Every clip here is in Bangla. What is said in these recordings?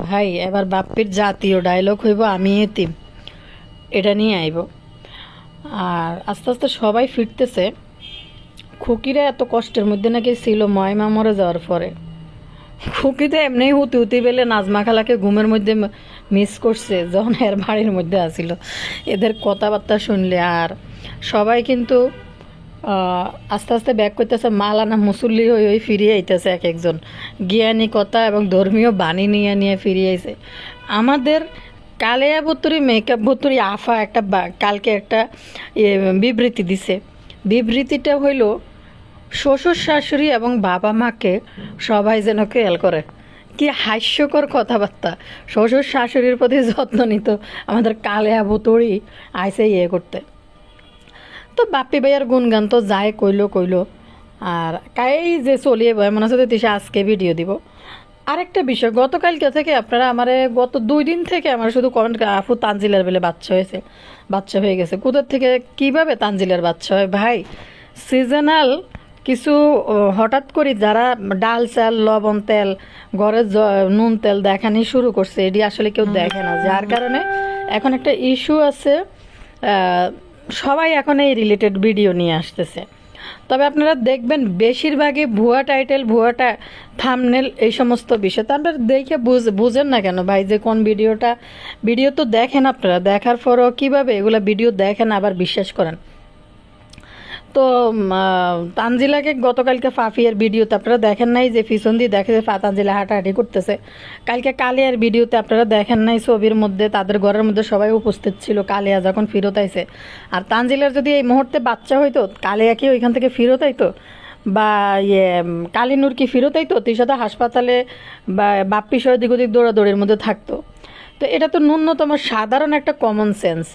ভাই এবার বাপ্পির জাতীয় ডায়লগ হইব আমি এতিম, এটা নিয়ে আইব। আর আস্তে আস্তে সবাই ফিরতেছে। খুকিরা এত কষ্টের মধ্যে নাকি ছিল ময়মা মরে যাওয়ার পরে। খুকি তো এমনি হুতি হুতি বেলে নাজমা খালাকে ঘুমের মধ্যে মিস করছে যখন এর বাড়ির মধ্যে আসিল এদের কথাবার্তা শুনলে। আর সবাই কিন্তু আস্তে আস্তে ব্যাক করতেছে, মালানা মুসল্লি হয়ে হয়ে ফিরিয়ে আইতেছে। এক একজন জ্ঞানী কথা এবং ধর্মীয় বাণী নিয়ে নিয়ে ফিরিয়ে আইছে। আমাদের কালেয়া ভুতুরি মেকআপ ভুতুরি আফা একটা কালকে একটা বিবৃতি দিছে। বিবৃতিটা হইল শ্বশুর শাশুড়ি এবং বাবা মাকে সবাই যেন খেয়াল করে। কি হাস্যকর কথাবার্তা! শ্বশুর শাশুড়ির প্রতি যত্ন নিত আমাদের কালেয়া ভুতুরি আইসে ইয়ে করতে। তো বাপ্পি ভাইয়ার গুণগান তো যায় কইলো। আর কাই যে চলিয়ে বয় মনে হচ্ছে তিশা আজকে ভিডিও দিব। আরেকটা বিষয়, গতকালকে থেকে আপনারা আমার গত 2 দিন থেকে আমার শুধু কমেন্ট, আপু তানজিলার বেলে বাচ্চা হয়ে গেছে। কোথার থেকে কিভাবে তানজিলার বাচ্চা হয়? ভাই সিজনাল কিছু হঠাৎ করে যারা ডাল চাল লবণ তেল ঘরের নুন তেল দেখানি শুরু করছে, এটি আসলে কেউ দেখে না, যার কারণে এখন একটা ইস্যু আছে। সবাই এখন এই রিলেটেড ভিডিও নিয়ে আসতেছে। তবে আপনারা দেখবেন বেশিরভাগই ভুয়া টাইটেল, ভুয়াটা থাম্বনেল, এই সমস্ত বিষয়। তো আপনারা দেখে বুঝেন না কেন ভাই যে কোন ভিডিও তো দেখেন আপনারা, দেখার পরও কীভাবে এগুলো ভিডিও দেখেন আবার বিশ্বাস করেন। তো তানজিলাকে গতকালকে ফাফিয়ার ভিডিওতে আপনারা দেখেন নাই যে পিছন দিয়ে দেখে যে তানজিলা হাঁটাহাঁটি করতেছে। কালকে কালিয়ার ভিডিওতে আপনারা দেখেন নাই ছবির মধ্যে তাদের ঘরের মধ্যে সবাই উপস্থিত ছিল কালিয়া যখন ফিরত আইছে। আর তানজিলার যদি এই মুহূর্তে বাচ্চা হইতো, কালিয়া কি ওইখান থেকে ফিরত আইতো? বা কালিনুর কি ফিরত আইতো? তিশা তো হাসপাতালে বা বাপ্পি সহ দিক ওদিক দৌড়াদৌড়ির মধ্যে থাকতো। তো এটা তো ন্যূনতম সাধারণ একটা কমন সেন্স।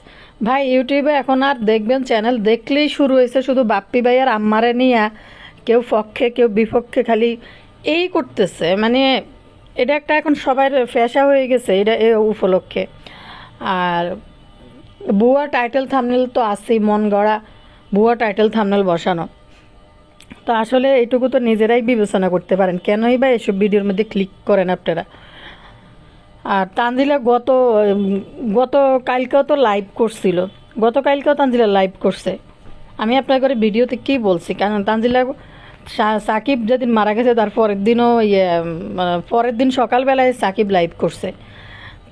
ভাই ইউটিউবে এখন আর দেখবেন চ্যানেল দেখলেই শুরু হয়েছে শুধু বাপ্পি ভাই আর আম্মারে নিয়ে, কেউ পক্ষে কেউ বিপক্ষে, খালি এই করতেছে। মানে এটা একটা এখন সবাই ফ্যাশা হয়ে গেছে এটা এ উপলক্ষে। আর ভুয়া টাইটেল থাম্বনেল তো আছেই, মন গড়া ভুয়া টাইটেল থাম্বনেল বসানো। তো আসলে এইটুকু তো নিজেরাই বিবেচনা করতে পারেন, কেনই বা এসব ভিডিওর মধ্যে ক্লিক করেন আপনারা। আর তানজিলা কালকেও তো লাইভ করছিল, গতকালকেও তানজিলা লাইভ করছে। আমি আপনার করে ভিডিওতে কি বলছি, কারণ তানজিলা সাকিব যেদিন মারা গেছে তার পরের দিনও পরের দিন সকালবেলায় সাকিব লাইভ করছে।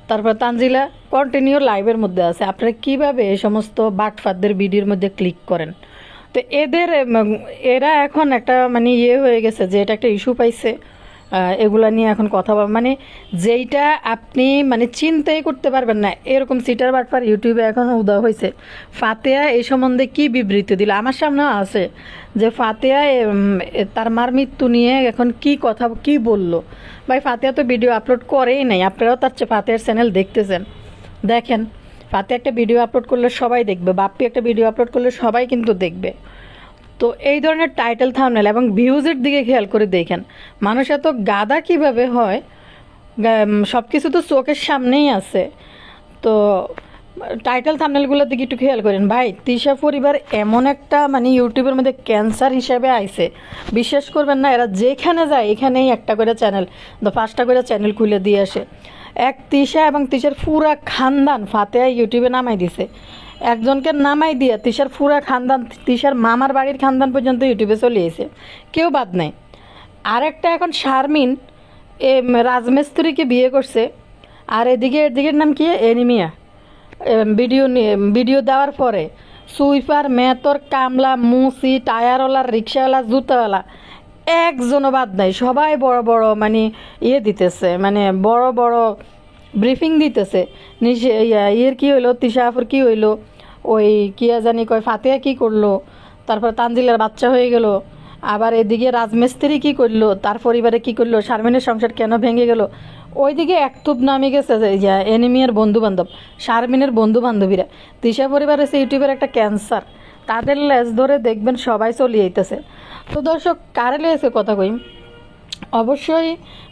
তারপর তানজিলা কন্টিনিউ লাইভের মধ্যে আছে। আপনারা কিভাবে এই সমস্ত বাটফাটদের ভিডিওর মধ্যে ক্লিক করেন? তো এরা এখন একটা মানে হয়ে গেছে যে এটা একটা ইস্যু পাইছে। এগুলা নিয়ে এখন কথা মানে যেইটা আপনি মানে চিন্তাই করতে পারবেন না এরকম সিটার বাটপার ইউটিউবে এখন উদয় হয়েছে। ফাতেহা এই সম্বন্ধে কি বিবৃতি দিল আমার সামনে আছে, যে ফাতেহা তার মার মৃত্যু নিয়ে এখন কি বলল। ভাই ফাতেহা তো ভিডিও আপলোড করেই নাই, আপনারাও তার ফাতেহার চ্যানেল দেখতেছেন, দেখেন ফাতেহা একটা ভিডিও আপলোড করলে সবাই দেখবে, বাপ্পি একটা ভিডিও আপলোড করলে সবাই কিন্তু দেখবে। তো এই ধরনের টাইটেল থাম্বনেল এবং ভিউজের দিকে খেয়াল করে দেখেন মানুষ এত গাদা কিভাবে হয়। সব কিছু তো চোখের সামনেই আছে। তো টাইটেল থাম্বনেলগুলোর দিকে একটু খেয়াল করেন। ভাই তিশা পরিবার এমন একটা মানে ইউটিউবের মধ্যে ক্যান্সার হিসেবে আইছে, বিশ্বাস করবেন না। এরা যেখানে যায় এখানেই একটা করে চ্যানেল, 5টা করে চ্যানেল খুলে দিয়ে আসে। এক তিশা এবং তিশার পুরা খানদান ফাতেহা ইউটিউবে নামাই দিছে। একজনকে নামাই দিয়ে তিশার পুরা খানদান, তিশার মামার বাড়ির খানদান পর্যন্ত ইউটিউবে চলে এসে, কেউ বাদ নাই। আরেকটা এখন শারমিন রাজমিস্ত্রিকে বিয়ে করছে। আর এর দিকের নাম কি এনিমিয়া। ভিডিও দেওয়ার পরে সুইপার মেতর কামলা মুসি টায়ারওয়ালা রিক্সাওয়ালা জুতাওয়ালা একজনও বাদ নাই। সবাই বড় বড় মানে দিতেছে, মানে বড় বড় ব্রিফিং দিতেছে। কি হইলো, তিশা আফুর কি হইলো, ওই কিয়া জানি কয় ফাতেহা কি করলো, তারপর তানজিলার বাচ্চা হয়ে গেল, আবার এদিকে রাজমিস্ত্রি কি করলো, তার পরিবারে কি করলো, শারমিনের সংসার কেন ভেঙে গেল। ওইদিকে একতুব নামে গেছে যে এনিমিয়ার বন্ধু বান্ধব, শারমিনের বন্ধু বান্ধবীরা। তিশা পরিবার হচ্ছে ইউটিউবের একটা ক্যান্সার, তাদের লেজ ধরে দেখবেন সবাই চলিয়ে যেতেছে। তো দর্শক কারে লেগেছে কথা কই, অবশ্যই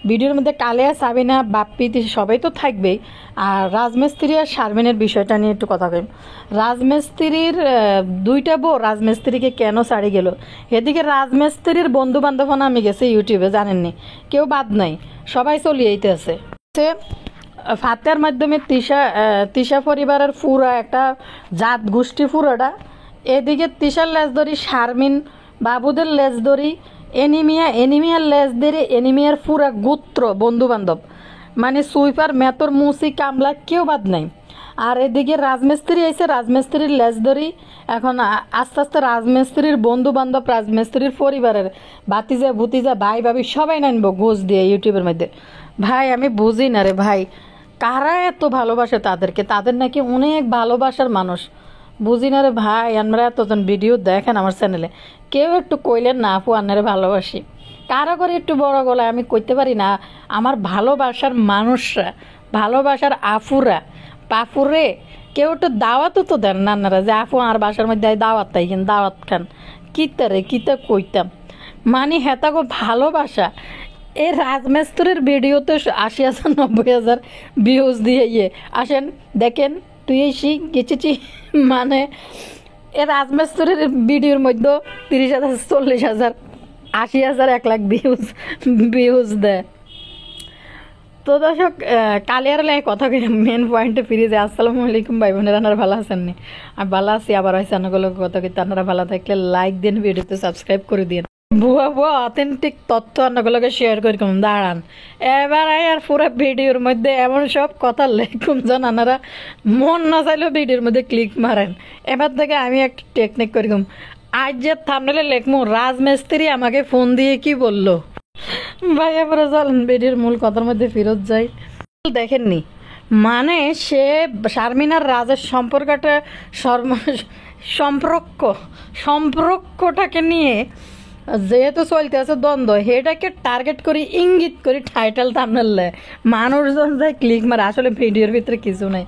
ভিডিওর মধ্যে কালেয়া সাবিনা বাপ্পি সবাই তো থাকবেই। আর রাজমিস্ত্রি আর শারমিনের বিষয়টা নিয়ে একটু কথা কই। রাজমিস্ত্রির 2টা বউ রাজমিস্ত্রিকে কেন ছাড়ি গেল, এদিকে রাজমিস্ত্রির বন্ধু বান্ধব নামে গেছে ইউটিউবে, জানেননি, কেউ বাদ নাই, সবাই চলিয়ে যেতেছে। ফাতের মাধ্যমে তিশা পরিবারের পুরা একটা জাত গোষ্ঠী পুরোটা, এদিকে তিশার লেজ ধরি, শারমিন বাবুদের লেজ ধরি, এনিমিয়ার লেজ ধরে, এনিমিয়ার পুরা গোত্র বন্ধু বান্ধব, মানে সুইপার মেতর মুসি কামলা কেউ বাদ নাই। আর এদিকে রাজমিস্ত্রি এসে রাজমিস্ত্রির লেজ ধরি, এখন আস্তে আস্তে রাজমিস্ত্রির বন্ধু বান্ধব, রাজমিস্ত্রির পরিবারের বাতিজা ভুতিজা ভাই ভাবি সবাই নানবো ঘুষ দিয়ে ইউটিউবের মধ্যে। ভাই আমি বুঝি না রে ভাই, কারা এত ভালোবাসে তাদেরকে, তাদের নাকি অনেক ভালোবাসার মানুষ, বুঝি না রে ভাই। আমরা এতজন ভিডিও দেখেন আমার চ্যানেলে, কেউ একটু কইলেন না আপু আন্নারে ভালোবাসি, কারো করে একটু বড় গলায় আমি কইতে পারি না আমার ভালোবাসার মানুষরা, ভালোবাসার আফুরা পাফুরে কেউ একটু দাওয়াতও তো দেন না আপনারা, যে আপু আর বাসার মধ্যে দাওয়াত তাই কিন্তু দাওয়াত খান কিতারে কিতা কইতাম, মানে হেতাগো ভালোবাসা। এই রাজমিস্ত্রির ভিডিওতে ৮০,০০০ ৯০,০০০ ভিউজ দিয়ে আসেন দেখেন তুই এসি গেছেছি, মানে এ রাজমিস্ত্রির ভিডিওর মধ্যে ৩০,০০০ ৪০,০০০ ৮০,০০০ ১,০০,০০০ ভিউজ দেয়। তো দর্শক কালিয়ার কথা মেন পয়েন্টে ফিরে যায়। আসসালামু আলাইকুম ভাই বোনেরা, আপনারা ভালো আছেন নি? আমি ভালো আছি, আবার হয়েছে অনেকগুলো কথা কিন্তু আপনারা ভালো থাকলে লাইক দিন, ভিডিওতে সাবস্ক্রাইব করে দিন, ভুয়া ভুয়া অথেন্টিক তথ্য আপনাগুলোকে শেয়ার করি কম দাঁড়ান। এবার আর পুরো ভিডিওর মধ্যে এমন সব কথা লেখুম যেন আপনারা মন না চাইলেও ভিডিওর মধ্যে ক্লিক মারেন। এবার থেকে আমি একটা টেকনিক করি কম, আজ যে থামনেলে লেখমু রাজমিস্ত্রি আমাকে ফোন দিয়ে কি বললো। ভাই এবারে চলেন ভিডিওর মূল কথার মধ্যে ফেরত যাই। দেখেননি মানে সে শারমিনার রাজের সম্পর্কটাকে নিয়ে যেহেতু চলতে আছে দ্বন্দ্ব, সেটাকে টার্গেট করি ইঙ্গিত করি টাইটেল থাম্বনেলে মানুষজন যায় ক্লিক মারে, আসলে ভিডিওর ভিতরে কিছু নাই।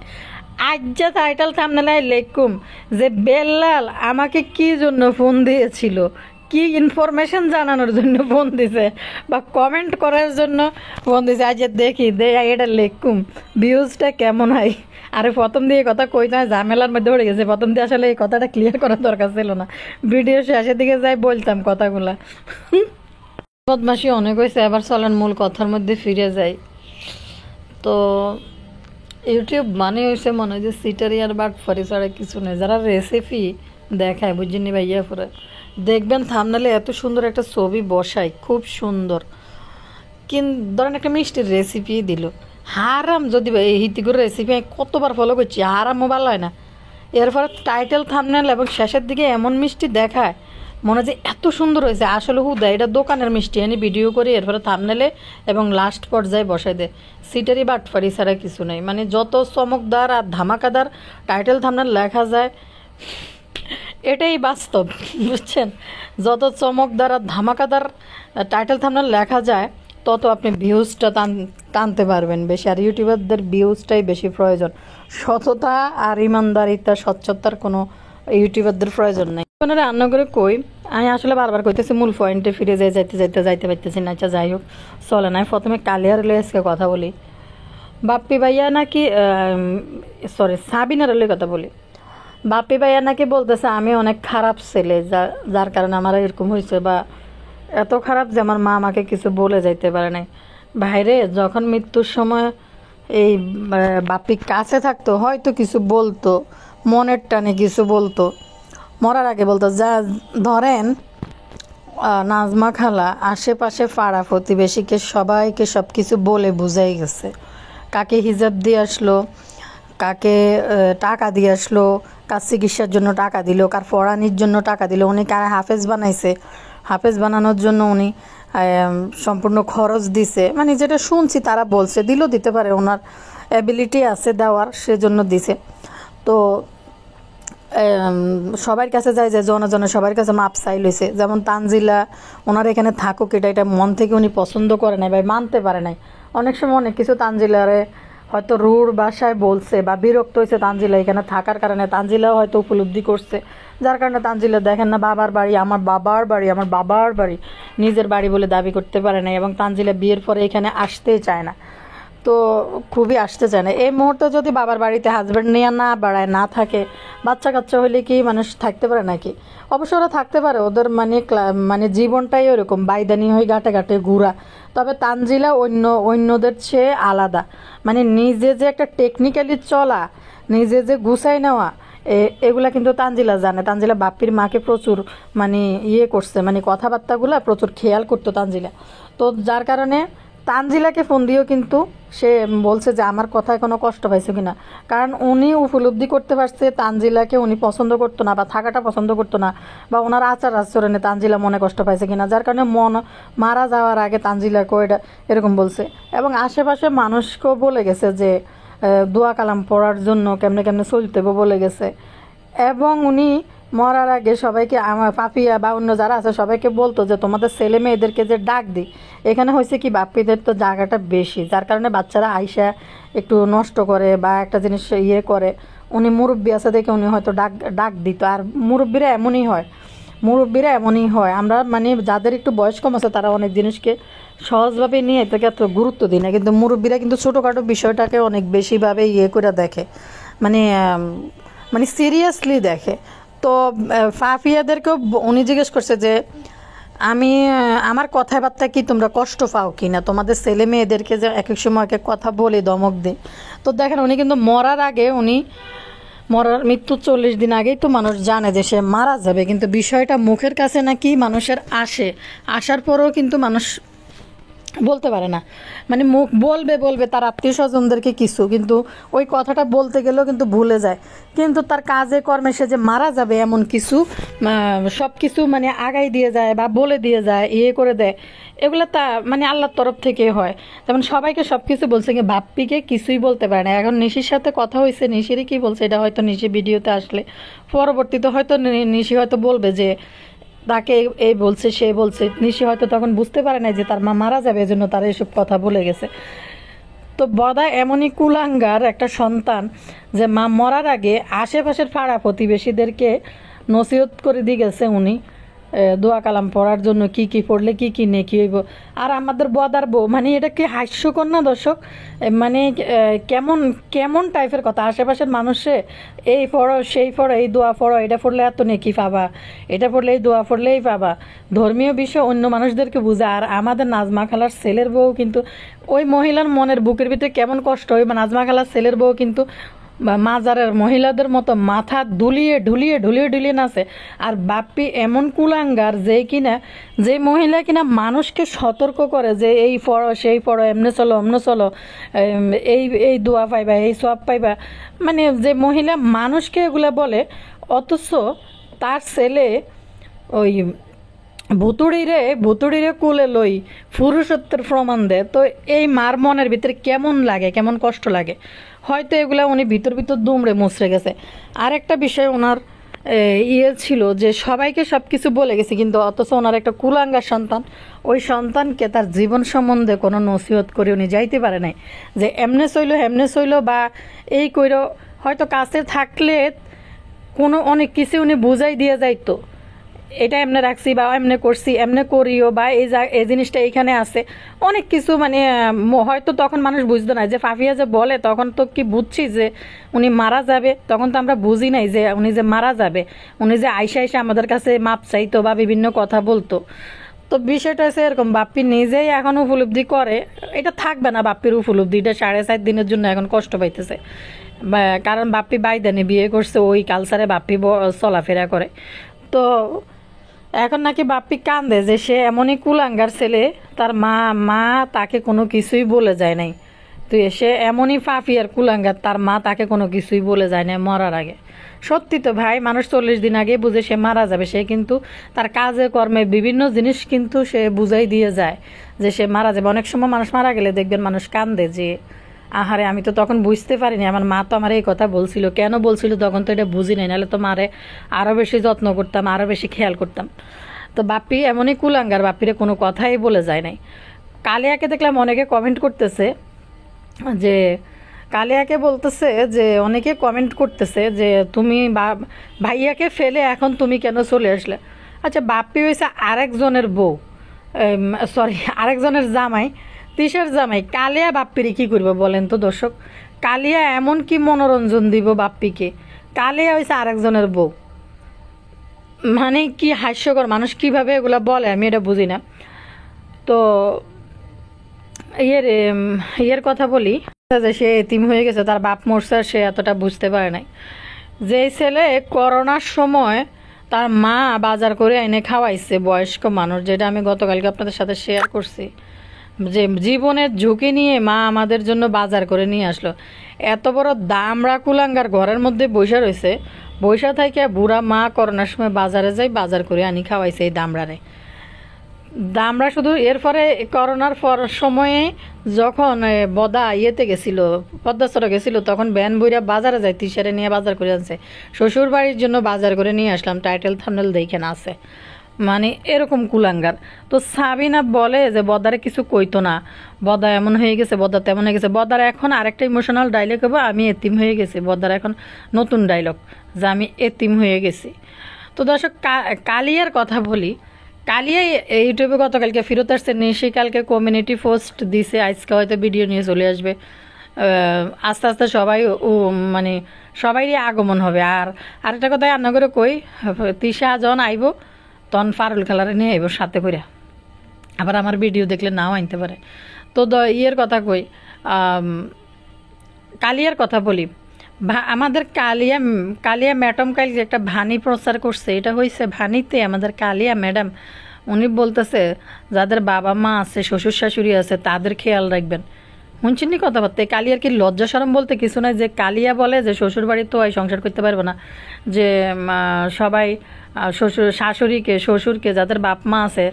আজ যে টাইটেল থাম্বনেলে লেখুম যে বেল্লাল আমাকে কি জন্য ফোন দিয়েছিল, কি ইনফরমেশন জানানোর জন্য ফোন দিছে বা কমেন্ট করার জন্য ফোন দিছে, আজ দেখি এটা লেখুম ভিউজটা কেমন হয়। আরে প্রথম দিয়ে কথা কইতে হয়, ঝামেলার মধ্যে পড়ে গেছে, প্রথম দিয়ে আসলে এই কথাটা ক্লিয়ার করার দরকার ছিল না, ভিডিও শেষের দিকে যাই বলতাম কথাগুলা। বদমাসি অনেক হয়েছে, এবার চলেন মূল কথার মধ্যে ফিরে যাই। তো ইউটিউব মানে হয়েছে মনে হয় যে সিটারি আর বাটফারি ছাড়া কিছু নেই। যারা রেসিপি দেখায় বুঝিনি ভাইয়া পুরো দেখবেন থাম্বনেলে এত সুন্দর একটা ছবি বসায়, খুব সুন্দর, কিন্তু ধরেন একটা মিষ্টির রেসিপি দিল, হারাম যদি হিতিগুর রেসিপি আমি কতবার ফলো করছি, হারামও ভালো হয় না। এরপরে টাইটেল থাম্বনেল এবং শেষের দিকে এমন মিষ্টি দেখায় মনে যে এত সুন্দর হয়েছে, আসলে হুদা এটা দোকানের মিষ্টি এনে ভিডিও করি এরপরে থাম্বনেলে এবং লাস্ট পর্যায়ে বসাই দেয়। সিটারি বাটফারি ছাড়া কিছু নেই, মানে যত চমকদার আর ধামাকাদার টাইটেল থাম্বনেল লেখা যায় এটাই বাস্তব, বুঝছেন? যত চমকদার আর ধামাকাদার টাইটেল থাম্বনেল লেখা যায় তত আপনি ভিউজটা টানতে পারবেন বেশি। আর ইউটিউবারদের ভিউজটাই বেশি প্রয়োজন, সততা আর ইমানদারিতা স্বচ্ছতার কোনো ইউটিউবারদের প্রয়োজন নেই। রান্না করে কই আমি আসলে বারবার কইতেছি মূল পয়েন্টে ফিরে যাইতে পারতেছি না। আচ্ছা যাই হোক চলে না, প্রথমে কালিয়ার লেসকে কথা বলি। বাপ্পি ভাইয়া নাকি সাবিনার কথা বলি। বাপ্পি ভাইয়া নাকি বলতেছে আমি অনেক খারাপ ছেলে, যার কারণে আমার এরকম হয়েছে, বা এত খারাপ যে আমার মা আমাকে কিছু বলে যাইতে পারে নাই। ভাইরে যখন মৃত্যুর সময় এই বাপ্পি কাছে থাকতো হয়তো কিছু বলতো, মনের টানে কিছু বলতো, মরার আগে বলতো। যা ধরেন নাজমা খালা আশেপাশে পাড়া প্রতিবেশীকে সবাইকে সব কিছু বলে বুঝাই গেছে, কাকে হিজাব দিয়ে আসলো, কাকে টাকা দিয়ে আসলো, কার চিকিৎসার জন্য টাকা দিল, কার পড়ানির জন্য টাকা দিল, উনি কার হাফেজ বানাইছে, হাফেজ বানানোর জন্য উনি সম্পূর্ণ খরচ দিছে, মানে যেটা শুনছি তারা বলছে, দিতে পারে, ওনার অ্যাবিলিটি আছে দেওয়ার, সেজন্য দিছে। তো সবার কাছে যায় যে জনজনে সবার কাছে মাপ চাই লইছে, যেমন তানজিলা ওনার এখানে থাকুক এটা মন থেকে উনি পছন্দ করে নাই বা মানতে পারে নাই। অনেক সময় অনেক কিছু তানজিলারে হয়তো রুড় ভাষায় বলছে বা বিরক্ত হয়েছে তানজিলা এখানে থাকার কারণে, তানজিলাও হয়তো উপলব্ধি করছে, যার কারণে তানজিলা দেখেন না বাবার বাড়ি আমার বাবার বাড়ি নিজের বাড়ি বলে দাবি করতে পারে নাই, এবং তানজিলা বিয়ের পরে এখানে আসতেই চায় না, তো খুবই আসতে চায় না। এই মুহূর্তে যদি বাবার বাড়িতে হাজব্যান্ড নিয়ে না বাড়ায় না থাকে, বাচ্চা কাচ্চা হলে কি মানুষ থাকতে পারে নাকি? অবশ্য ওরা থাকতে পারে, ওদের মানে জীবনটাই ওরকম বাইদানি হয়ে ঘাটে ঘাটে ঘুরা। তবে তানজিলা অন্যদের চেয়ে আলাদা, মানে নিজে যে একটা টেকনিক্যালি চলা, নিজে যে গুছাই নেওয়া, এগুলা কিন্তু তানজিলা জানে। তানজিলা বাপ্পির মাকে প্রচুর মানে করছে, মানে কথাবার্তাগুলা প্রচুর খেয়াল করতো তানজিলা। তো যার কারণে তানজিলাকে ফোন দিয়েও কিন্তু সে বলছে যে আমার কথায় কোনো কষ্ট পাইছে কিনা, কারণ উনি উপলব্ধি করতে পারছে তানজিলাকে উনি পছন্দ করতো না বা থাকাটা পছন্দ করতো না, বা ওনার আচার আচরণে তানজিলা মনে কষ্ট পাইছে কিনা, যার কারণে মারা যাওয়ার আগে তানজিলাকেও এটা এরকম বলছে। এবং আশেপাশে মানুষকেও বলে গেছে যে দোয়া কালাম পড়ার জন্য কেমনে কেমনে চলতে বলে গেছে। এবং উনি মরার আগে সবাইকে, আমার পাপিয়া বা অন্য যারা আছে সবাইকে বলতো যে তোমাদের ছেলে মেয়েদেরকে যে ডাক দিই, এখানে হয়েছে কি বাপ্পিদের তো জায়গাটা বেশি, যার কারণে বাচ্চারা আইসা একটু নষ্ট করে বা একটা জিনিস করে। উনি মুরব্বী আছে দেখে উনি হয়তো ডাক দিত। আর মুরব্বীরা এমনই হয়। আমরা মানে যাদের একটু বয়স কম আছে তারা অনেক জিনিসকে সহজভাবে নিয়ে এটাকে এত গুরুত্ব দিই না, কিন্তু মুরব্বীরা কিন্তু ছোটোখাটো বিষয়টাকে অনেক বেশিভাবে করে দেখে, মানে মানে সিরিয়াসলি দেখে। তো ফাফিয়াদেরকেও উনি জিজ্ঞেস করছে যে আমি আমার কথাবার্তা কি তোমরা কষ্ট পাও কি না, তোমাদের ছেলে মেয়েদেরকে যে এক এক সময় এক এক কথা বলে ধমক দিই। তো দেখেন উনি কিন্তু মৃত্যুর 40 দিন আগেই তো মানুষ জানে যে সে মারা যাবে, কিন্তু বিষয়টা মুখের কাছে নাকি মানুষের আসার পরেও কিন্তু মানুষ বলতে পারে না। মানে মুখ বলবে তার আত্মীয় স্বজনদেরকে কিছু, কিন্তু ওই কথাটা বলতে গেলেও কিন্তু ভুলে যায়। কিন্তু তার কাজে কর্মে সে যে মারা যাবে এমন কিছু সব কিছু মানে আগাই দিয়ে যায় বা বলে দিয়ে যায়, করে দেয়। এগুলো তা মানে আল্লাহর তরফ থেকে হয়। যেমন সবাইকে সব কিছু বলছে, কি বাপ্পিকে কিছুই বলতে পারে না। এখন নিশির সাথে কথা হয়েছে, নিশিরই কি বলছে এটা হয়তো নিশি ভিডিওতে আসলে পরবর্তীতে হয়তো নিশি হয়তো বলবে যে তাকে এই বলছে সে বলছে। নিশি হয়তো তখন বুঝতে পারে না যে তার মা মারা যাবে, এজন্য তারা এসব কথা বলে গেছে। তো বদা এমনই কুলাঙ্গার একটা সন্তান যে মা মরার আগে আশেপাশের পাড়া প্রতিবেশীদেরকে নসিহত করে দিয়ে গেছে উনি দোয়া কালাম পড়ার জন্য, কি পড়লে কি নেকি হইব। আর আমাদের বদার বউ, মানে এটা কি হাস্যকর না দর্শক? মানে কেমন কেমন টাইপের কথা। আশেপাশের মানুষে এই পড়ো সেই পড়ো, এই দোয়া পড়ো, এটা পড়লে এত নেকি পাবা, এটা পড়লে এই দোয়া পড়লেই পাবা। ধর্মীয় বিষয় অন্য মানুষদেরকে বুঝে। আর আমাদের নাজমা খালার ছেলের বউ কিন্তু, ওই মহিলার মনের বুকের ভিতরে কেমন কষ্ট হয়, নাজমা খালার ছেলের বউ কিন্তু মাজারের মহিলাদের মতো মাথা ঢুলিয়ে নাচে। আর বাপ্পি এমন কুলাঙ্গার যে মহিলা কিনা মানুষকে সতর্ক করে যে এই পড়ো সেই পড়ো, এমনে চলো অমনে চলো, এই দোয়া পাইবা, এই সব পাইবা, মানে যে মহিলা মানুষকে এগুলা বলে, অথচ তার ছেলে ওই ভুতুড়িরে কুলে লই পুরুষত্বের প্রমাণ দেয়। তো এই মার মনের ভিতরে কেমন লাগে, কেমন কষ্ট লাগে। হয়তো এগুলা উনি ভিতর দুমড়ে মুচড়ে গেছে। আর একটা বিষয় ওনার ছিল যে সবাইকে সব কিছু বলে গেছে, কিন্তু অথচ ওনার একটা কুলাঙ্গার সন্তান, ওই সন্তানকে তার জীবন সম্বন্ধে কোনো নসিহত করে উনি যাইতে পারে নাই যে এমনে চইল বা এই কইরো। হয়তো কাছে থাকলে অনেক কিছু উনি বুঝাই দিয়ে যাইতো, এটা এমনে রাখছি বা এমনে করছি, এমনে করিও, বা এই জিনিসটা এইখানে আছে, অনেক কিছু। মানে হয়তো তখন মানুষ বুঝতো না যে ফাফিয়া যে বলে, তখন তো কি বুঝছি যে উনি মারা যাবে, তখন তো আমরা বুঝি নাই যে উনি যে মারা যাবে। উনি যে আইসা আমাদের কাছে মাপ চাইতো বা বিভিন্ন কথা বলতো। তো বিষয়টা আছে এরকম, বাপ্পি নিজেই এখন উপলব্ধি করে এটা থাকবে না। বাপ্পির উপলব্ধি এটা 4.5 দিনের জন্য এখন কষ্ট পাইতেছে, কারণ বাপ্পি বাইদানে বিয়ে করছে, ওই কালচারে বাপ্পি চলাফেরা করে। তো এখন নাকি বাপ্পি কান্দে যে সে এমনই কুলাঙ্গার ছেলে, তার মা তাকে কোনো কিছুই বলে যায় নাই। তো সে এমনই ফাফিয়ার কুলাঙ্গার, তার মা তাকে কোনো কিছুই বলে যায় না মরার আগে। সত্যি তো ভাই, মানুষ 40 দিন আগে বুঝে সে মারা যাবে, সে কিন্তু তার কাজে কর্মে বিভিন্ন জিনিস কিন্তু সে বুঝাই দিয়ে যায় যে সে মারা যাবে। অনেক সময় মানুষ মারা গেলে দেখবেন মানুষ কান্দে যে আহারে আমি তো তখন বুঝতে পারিনি, আমার মা তো আমার এই কথা বলছিল, কেন বলছিল তখন তো এটা বুঝি নাই, নাহলে তো মারে আরও বেশি যত্ন করতাম, আরও বেশি খেয়াল করতাম। তো বাপ্পি এমনই কুলাঙ্গার, বাপ্পিরে কোনো কথাই বলে যায় নাই। কালিয়াকে দেখলাম অনেকে কমেন্ট করতেছে যে, কালিয়াকে বলতেছে যে অনেকে কমেন্ট করতেছে যে তুমি ভাইয়াকে ফেলে এখন তুমি কেন চলে আসলে। আচ্ছা, বাপ্পি হয়েছে আরেকজনের বউ, আরেকজনের জামাই, তিশার জামাই। কালিয়া বাপ্পিরে কি করবে বলেন তো দর্শক? কালিয়া এমন কি মনোরঞ্জন দিব বাপ্পিকে? কালিয়া হয়েছে আরেকজনের বউ। মানে কি হাস্যকর, মানুষ কিভাবে এগুলা বলে আমি এটা বুঝি না। তো ইয়ের কথা বলি যে সে এতিম হয়ে গেছে, তার বাপ মরছে, সে এতটা বুঝতে পারে নাই। যে ছেলে করোনার সময় তার মা বাজার করে এনে খাওয়াইছে বয়স্ক মানুষ, যেটা আমি গতকালকে আপনাদের সাথে শেয়ার করছি, যে জীবনের ঝুঁকি নিয়ে মা আমাদের জন্য বাজার করে নিয়ে আসলো। এত বড় দামড়া কুলাঙ্গার ঘরের মধ্যে বৈশা রয়েছে, বৈশা থেকে বুড়া মা করোনার সময় বাজারে যাই বাজার করে আনি খাওয়াইছে এই দামড়ারে। দামড়া শুধু এরপরে করোনার পর সময়ে যখন বদা ইয়েতে গেছিল, পদ্মাচরে গেছিল, তখন ভ্যান বইরা বাজারে যায়, তিসারে নিয়ে বাজার করে আনছে। শ্বশুর বাড়ির জন্য বাজার করে নিয়ে আসলাম, টাইটেল থাম্বনেল দেখে না আছে। মানে এরকম কুলাঙ্গার। তো সাবিনা বলে যে বদারে কিছু কইতো না, বদা এমন হয়ে গেছে, বদা তেমন হয়ে গেছে। বদার এখন আরেকটা ইমোশনাল ডায়লগ হবে, আমি এতিম হয়ে গেছি। বদার এখন নতুন ডায়লগ যে আমি এতিম হয়ে গেছি। তো দর্শক, কালিয়ার কথা বলি। কালিয়া ইউটিউবে গতকালকে ফেরত আসছে, নিশি কালকে কমিউনিটি পোস্ট দিছে, আজকে হয়তো ভিডিও নিয়ে চলে আসবে। আস্তে আস্তে সবাই মানে সবাইরই আগমন হবে। আর আরেকটা কথা রান্না করে কই, তিশা যখন আইব তখন ফারুল খালারে নিয়ে আইব সাথে করে, আবার আমার ভিডিও দেখলে নাও আনতে পারে। তো ইয়ের কথা কই, কালিয়ার কথা বলি। আমাদের কালিয়া ম্যাডাম কাল যে একটা ভানি প্রচার করছে, এটা হয়েছে ভানিতে আমাদের কালিয়া ম্যাডাম। উনি বলতেছে যাদের বাবা মা আছে, শ্বশুর শাশুড়ি আছে, তাদের খেয়াল রাখবেন। শুনছেন নি কথাবার্তা? কালিয়ার কি লজ্জা শরম বলতে কিছু নাই? যে কালিয়া বলে যে শ্বশুর বাড়ি তো সংসার করতে পারবো না, যে সবাই শাশুড়িকে শ্বশুরকে যাদের বাপ মা আছে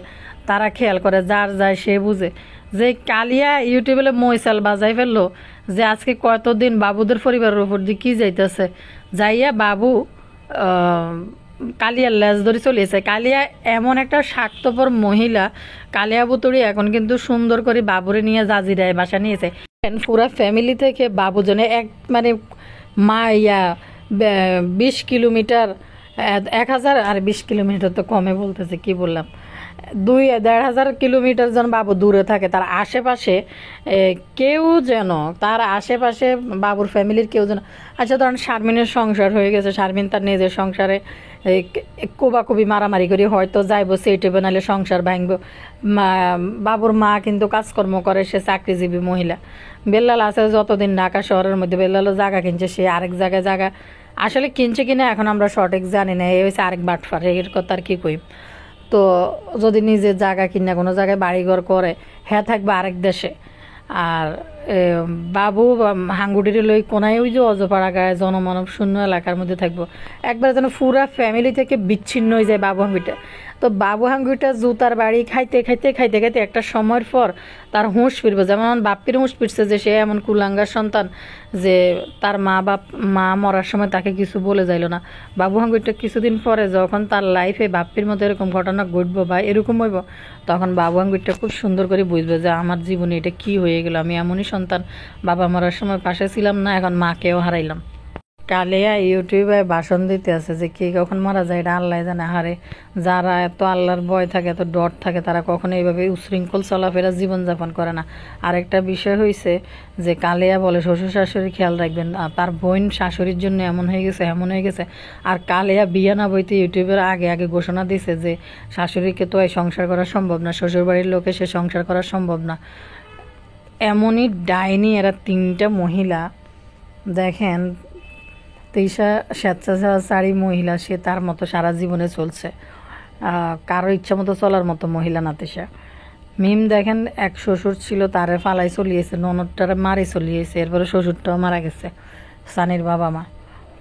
তারা খেয়াল করে, যার যায় সে বুঝে। যে কালিয়া ইউটিউবে ময়সাল বাজাই ফেললো যে আজকে কতদিন বাবুদের পরিবারের উপর দিয়ে কি যাইতেছে, যাইয়া বাবু কালিয়ার লেজ ধরে চলিয়েছে। কালিয়া এমন একটা স্বার্থপর মহিলা, কালিয়া বুতুড়ি এখন কিন্তু সুন্দর করে বাবুরে নিয়ে জাজিরায় বাসা নিয়েছে। পুরা ফ্যামিলি থেকে বাবুজনে এক মানে মা 20 কিলোমিটার, 1000 আর 20 কিলোমিটার তো কমে বলতেছে, কি বললাম, 2-1500 কিলোমিটার যেন বাবু দূরে থাকে। তার আশেপাশে কেউ যেন, তার আশেপাশে বাবুর ফ্যামিলির কেউ যেন, আচ্ছা ধরেন শারমিনের সংসার হয়ে গেছে, শারমিন তার নিজের সংসারে কোবাকুবি মারামারি করি হয়তো যাইব সেইটেবে, নাহলে সংসার ভাঙব। বাবুর মা কিন্তু কাজকর্ম করে, সে চাকরিজীবী মহিলা। বেল্লাল আছে যতদিন ঢাকা শহরের মধ্যে, বেল্লালও জায়গা কিনছে, সে আরেক জায়গায় জায়গা আসলে কিনছে কিনা এখন আমরা সঠিক জানি না, এই হচ্ছে আরেক বাটফার, এর কথা আর কি কই। তো যদি নিজের জায়গা কিনা কোনো জায়গায় বাড়িঘর করে, হ্যাঁ থাকবে আরেক দেশে। আর বাবু হাঙ্গুটির লই কোনায় ওই যে অজপাড়া গায়ে জনমানব শূন্য এলাকার মধ্যে থাকবো, একবার যেন পুরা ফ্যামিলি থেকে বিচ্ছিন্ন হয়ে যায় বাবু হাঙ্গুটা। তো বাবু হাঙ্গুটা জুতার বাড়ি খাইতে খাইতে খাইতে খাইতে একটা সময়ের পর তার হুঁশ ফিরবে। যেমন বাপ্পির হুঁশ ফিরছে যে সে এমন কুলাঙ্গার সন্তান যে তার মা মরার সময় তাকে কিছু বলে যাইল না। বাবু হাঙ্গুটা কিছুদিন পরে যখন তার লাইফে বাপ্পির মতো এরকম ঘটনা ঘটবো বা এরকম হইব, তখন বাবু হাঙ্গুটা খুব সুন্দর করে বুঝবে যে আমার জীবনে এটা কি হয়ে গেল, আমি এমনই সন্তান, বাবা মরার সময় পাশে ছিলাম না, এখন মাকেও হারাইলাম। কালিয়া ইউটিউবে ভাষণ দিতে আছে যে কে কখন মারা যায় এটা আল্লাহ জানে। হারে যারা এত আল্লাহর ভয় থাকে, এত ডর থাকে, তারা কখনো এইভাবে উশৃঙ্খল চলাফেরা জীবনযাপন করে না। আরেকটা বিষয় হয়েছে যে কালিয়া বলে শ্বশুর শাশুড়ির খেয়াল রাখবেন, তার বোন শাশুড়ির জন্য এমন হয়ে গেছে এমন হয়ে গেছে। আর কালিয়া বিয়া না বইতে ইউটিউবের আগে আগে ঘোষণা দিছে যে শাশুড়িকে তো এই সংসার করা সম্ভব না, শ্বশুরবাড়ির লোকে সে সংসার করা সম্ভব না। এমনই ডাইনি এরা 3টা মহিলা। দেখেন, তিশা স্বেচ্ছাচারী মহিলা, সে তার মতো সারা জীবনে চলছে, কারো ইচ্ছা মতো চলার মতো মহিলা না তিশা। মিম দেখেন, এক শ্বশুর ছিল, তারে ফালাই চলিয়েছে, ননদটারে মারি চলিয়েছে, এরপরে শ্বশুরটাও মারা গেছে, সানির বাবা মা।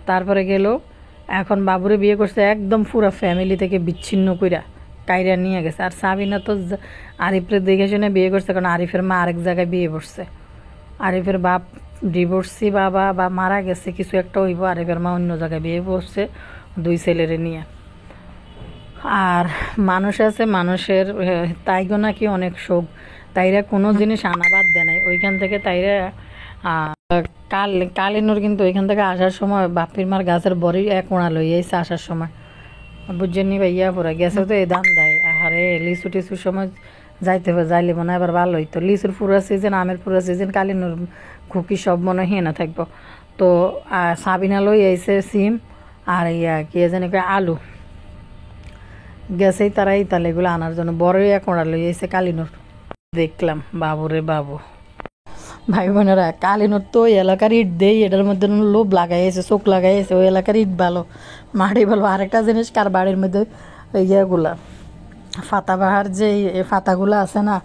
তারপরে গেল এখন বাবুরে বিয়ে করছে, একদম পুরা ফ্যামিলি থেকে বিচ্ছিন্ন কইরা কাইরা নিয়ে গেছে। আর সাবিনা তো আরিফের দেখে শুনে বিয়ে করছে, কারণ আরিফের মা আরেক জায়গায় বিয়ে করছে। আরিফের বাপ ডিভোর্সি বাবা বা মারা গেছে, কিছু একটা হইব, আরিফের মা অন্য জায়গায় বিয়ে করছে 2 ছেলেরে নিয়ে। আর মানুষ আছে, মানুষের তাইগো নাকি অনেক শোক, তাইরা কোনো জিনিস আনাবাদ দেয় নাই ওইখান থেকে। তাইরা কালিনুর কিন্তু ওইখান থেকে আসার সময় বাপির মার গাছের বড়ি কোড়া লই এসে আসার সময়, বুঝছেন নি ভাইয়া, পরে গেছে তো এই দাম দেয়। আরে লিচু টিচুর সময় যাইতে হবে, যাইলে মনে হয় এবার ভালো হইতো। লিচুর পুরা সিজন, আমের পুরা সিজন, কালিনুর খুকি সব মনে হয় না থাকবো। তো সাবিনা লই আইসে সিম, আর কি জানি কয় আলু গেছেই তারা এই তালে এগুলো আনার জন্য বড়ই এক মোড়া লই এসে কালিনুর। দেখলাম বাবুরে বাবু, ভাই বোনেরা, কালিনুর তো ওই এলাকার ইট দেই, এটার মধ্যে লোভ লাগাইছে, চোখ লাগাইছে, ওই এলাকার ইট ভালো, মাটি ভালো। আরেকটা জিনিস কার বাড়ির মধ্যে ইয়েগুলা পাতাবাহার যে পাতাগুলো আছে না,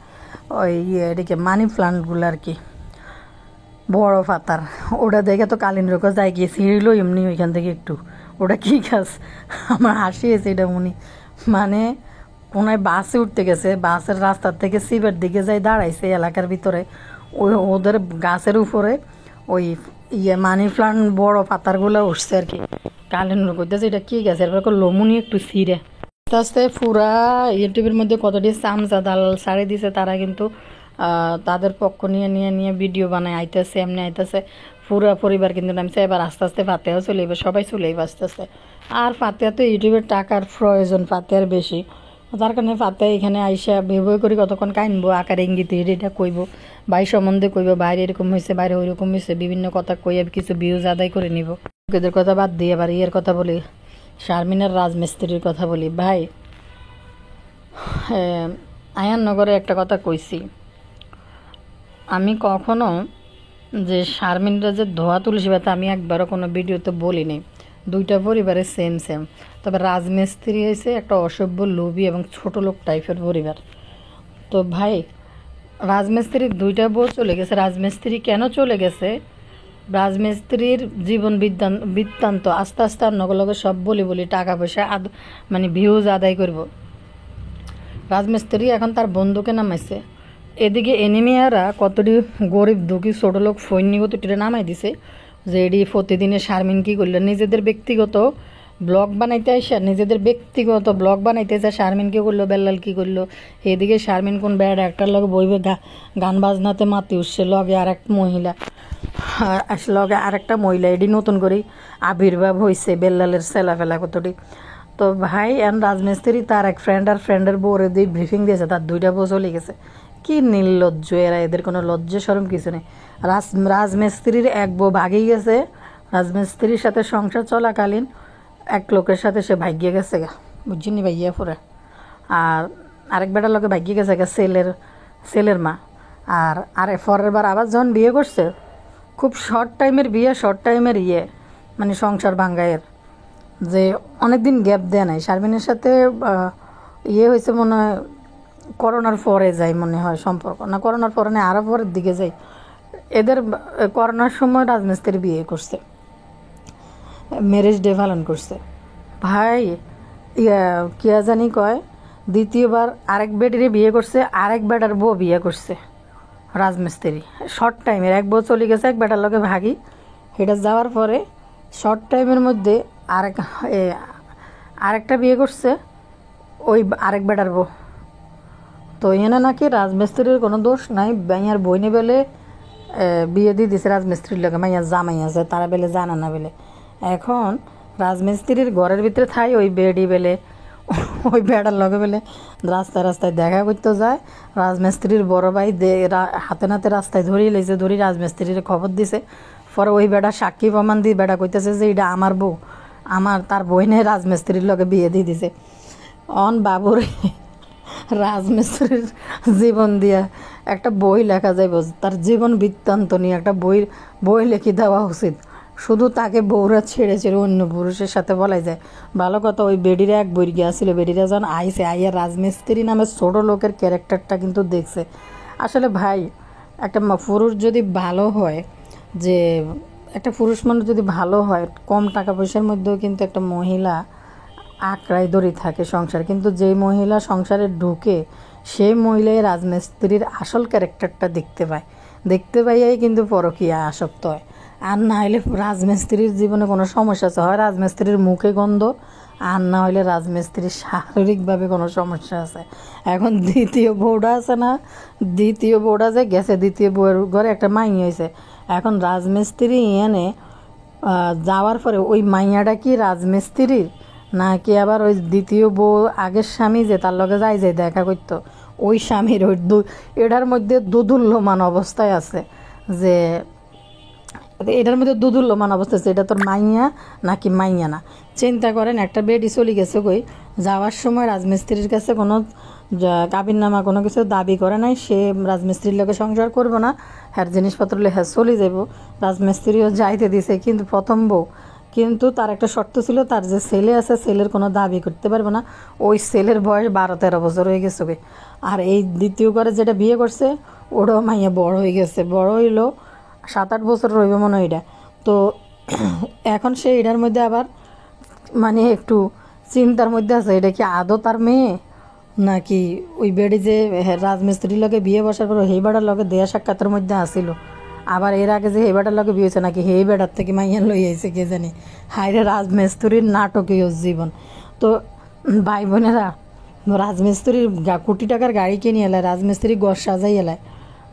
ওই এদিকে মানি প্লান্টগুলো আর কি, বড় পাতার, ওটা দেখে তো কালিনুর কাছে যাই গিয়ে ছিঁড়িল এমনি ওইখান থেকে একটু। ওটা কী গাছ, আমার হাসি এসে এটা মনে, মানে কোনায় বাসে উঠতে গেছে, বাসের রাস্তার থেকে সিবের দিকে যাই দাঁড়াইছে এলাকার ভিতরে, ওই ওদের গাছের উপরে ওই মানি প্লান্ট বড় পাতারগুলো উঠছে আর কি। কালিনুর করতেছে এটা কী গাছ, এরপর লমুনি একটু ছিঁড়ে আস্তে আস্তে পুরা ইউটিউবের মধ্যে কতটি চামচা দালাল ছাড়ে দিছে, তারা কিন্তু তাদের পক্ষ নিয়ে নিয়ে নিয়ে ভিডিও বানায় আইতেছে, এমনি আইতেছে। পুরা পরিবার কিন্তু নামছে, এবার আস্তে আস্তে ফাতেহাও চলে এবার সবাই চলে এবার আস্তে আস্তে। আর ফাতেহা তো ইউটিউবের টাকার প্রয়োজন ফাতেহার বেশি, যার কারণে ফাতেহা এখানে আইসা বেবই করে কতক্ষণ কাইনবো, আকার ইঙ্গিতে এটা কইব, ভাই সম্বন্ধে কইব, বাইরে এরকম হয়েছে, বাইরে ওইরকম হয়েছে, বিভিন্ন কথা কইয়া কিছু ভিউজ আদায় করে নিব। এদের কথা বাদ দিয়ে আবার ইয়ের কথা বলি, শারমিনের রাজমিস্ত্রির কথা বলি। ভাই আয়াননগরে একটা কথা কইছি, আমি কখনো যে শারমিনরা যে ধোয়া তুলসী পাতা আমি একবারও কোনো ভিডিওতে বলিনি, দুইটা পরিবারের সেম সেম। তবে রাজমিস্ত্রি হয়েছে একটা অসভ্য লোভী এবং ছোট লোক টাইপের পরিবার। তো ভাই রাজমিস্ত্রির দুইটা বউ চলে গেছে, রাজমিস্ত্রি কেন চলে গেছে, রাজমিস্ত্রির জীবন বৃত্তান্ত আস্তে আস্তে আর নগলগে সব বলি টাকা পয়সা মানে ভিউজ আদায় করব। রাজমিস্ত্রি এখন তার বন্ধুকে নামাইছে, এদিকে এনিমিয়ারা কতটি গরিব দুঃখী ছোট লোক ফৈন্যগত টিরে নামাই দিছে, যে এটি প্রতিদিনে শারমিন কী করলো, নিজেদের ব্যক্তিগত ব্লগ বানাইতে আসে, নিজেদের ব্যক্তিগত ব্লগ বানাইতে আসে শারমিন কী করলো, বেল্লাল কী করলো। এদিকে শারমিন কোন ব্যাড একটার লগে বইবে গান বাজনাতে মাতি উঠছে, লগে আর এক মহিলা লগে আরেকটা মহিলা, এটি নতুন করে আবির্ভাব হয়েছে বেল্লালের সেলাফেলা কতটি। তো ভাই এখন রাজমিস্ত্রি তার এক ফ্রেন্ডের বউরে দিয়ে ব্রিফিং দিয়েছে, তার দুইটা বউ চলে গেছে। কি নির্লজ্জ এরা, এদের কোনো লজ্জা শরম কিছু নেই। রাজমিস্ত্রির এক বউ ভাগেই গেছে, রাজমিস্ত্রির সাথে সংসার চলাকালীন এক লোকের সাথে সে ভাগিয়ে গেছে গা, বুঝছিনি ভাইয়া পুরা। আর আরেক বেটার লোকে ভাগিয়ে গেছে গা ছেলের মা। আর পরের বার আবার যখন বিয়ে করছে, খুব শর্ট টাইমের বিয়ে, শর্ট টাইমের মানে সংসার ভাঙ্গায়ের, যে অনেক দিন গ্যাপ দেয় নাই। শারমিনের সাথে হয়েছে মনে হয় করোনার পরে যায় মনে হয় সম্পর্ক, না করোনার পরে না আরও পরের দিকে যায়। এদের করোনার সময় রাজমিস্ত্রি বিয়ে করছে, ম্যারেজ ডে পালন করছে। ভাই কিয়া জানি কয় দ্বিতীয়বার আরেক বেটিরে বিয়ে করছে, আরেক বেটার বউ বিয়ে করছে রাজমিস্ত্রি। শর্ট টাইমের এক বউ চলে গেছে এক বেটার লগে ভাগি, এটা যাওয়ার পরে শর্ট টাইমের মধ্যে আরেকটা বিয়ে করছে ওই আরেক বেটার বউ। তো এনে নাকি রাজমিস্ত্রির কোনো দোষ নাই, মাইয়ার বইনে বেলে বিয়ে দিয়ে দিছে রাজমিস্ত্রির লগে, মাইয়ার জামাই আছে তারা বেলে জানা না বেলে। এখন রাজমিস্ত্রির ঘরের ভিতরে থাই ওই বেডি বেলে ওই বেড়ার লগে বেলে রাস্তায় রাস্তায় দেখা করতে যায়। রাজমিস্ত্রির বড় ভাই হাতে নাতে রাস্তায় ধরিয়ে লেছে, ধরি রাজমিস্ত্রির খবর দিছে। পরে ওই বেড়া সাক্ষী প্রমাণ দিয়ে বেড়া কইতেছে যে এটা আমার বউ, তার বইনে রাজমিস্ত্রির লগে বিয়ে দিয়ে দিছে। অন বাবুরে রাজমিস্ত্রির জীবন দিয়া একটা বই লেখা যাইব, তার জীবন বৃত্তান্ত নিয়ে একটা বই লিখে দেওয়া উচিত। শুধু তাকে বউরা ছেড়ে ছেড়ে অন্য পুরুষের সাথে বলাই যায়। ভালো কথা, ওই বেডিরা এক বই গিয়েছিল, বেডিরা যখন আইয়া রাজমিস্ত্রি নামে ছোট লোকের ক্যারেক্টারটা কিন্তু দেখছে। আসলে ভাই একটা পুরুষ যদি ভালো হয়, যে একটা পুরুষ মানুষ যদি ভালো হয়, কম টাকা পয়সার মধ্যেও কিন্তু একটা মহিলা আঁকড়াই ধরে থাকে সংসার। কিন্তু যেই মহিলা সংসারে ঢুকে সেই মহিলাই রাজমিস্ত্রির আসল ক্যারেক্টারটা দেখতে পাইয়াই কিন্তু পরকীয়া আসক্ত হয়। আর না হলে রাজমিস্ত্রির জীবনে কোনো সমস্যা আছে, হয় রাজমিস্ত্রির মুখে গন্ধ, আর না হলে রাজমিস্ত্রির শারীরিকভাবে কোনো সমস্যা আছে। এখন দ্বিতীয় বউটা আছে না, দ্বিতীয় বউটা যে গেছে, দ্বিতীয় বউয়ের ঘরে একটা মাই হয়েছে। এখন রাজমিস্ত্রি এনে যাওয়ার পরে ওই মাইয়াটা কি রাজমিস্ত্রির নাকি আবার ওই দ্বিতীয় বউ আগের স্বামী যে তার লগে যায় দেখা করতো ওই স্বামীর, ওই এটার মধ্যে দুদুল্যমান অবস্থায় আছে। যে এটার মধ্যে দুদুল্যমান অবস্থা আছে, এটা তোর মাইয়া নাকি মাইয়া না। চিন্তা করেন, একটা বেডি চলে গেছে কই, যাওয়ার সময় রাজমিস্ত্রির কাছে কোনো কাবিননামা কোনো কিছু দাবি করে নাই, সে রাজমিস্ত্রির লোকে সংসার করবো না, হ্যার জিনিসপত্র লেখা চলে যাব, রাজমিস্ত্রিও যাইতে দিছে। কিন্তু প্রথম বউ, কিন্তু তার একটা শর্ত ছিল, তার যে ছেলে আছে ছেলের কোনো দাবি করতে পারবে না, ওই ছেলের বয়স 12-13 বছর হয়ে গেছে গে। আর এই দ্বিতীয় করে যেটা বিয়ে করছে ওটাও মাইয়া বড় হয়ে গেছে, বড় হইলো 7-8 বছর রইবে মনে হয় এটা। তো এখন সে এটার মধ্যে আবার মানে একটু চিন্তার মধ্যে আছে, এটা কি আদৌ তার মেয়ে নাকি ওই বেডি যে রাজমিস্ত্রির লগে বিয়ে বসার পর সেই বেড়ার লগে দেয়া সাক্ষাতের মধ্যে আসিল, আবার এর আগে যে সেই বেড়ার লগে বিয়ে হয়েছে নাকি সেই বেড়ার থেকে মাইয়ান লই আইছে কে জানি। হায়রে রাজমিস্ত্রির নাটকীয় জীবন। তো ভাই বোনেরা, রাজমিস্ত্রির কোটি টাকার গাড়ি কিনে এলায়, রাজমিস্ত্রি ঘর সাজাই এলায়।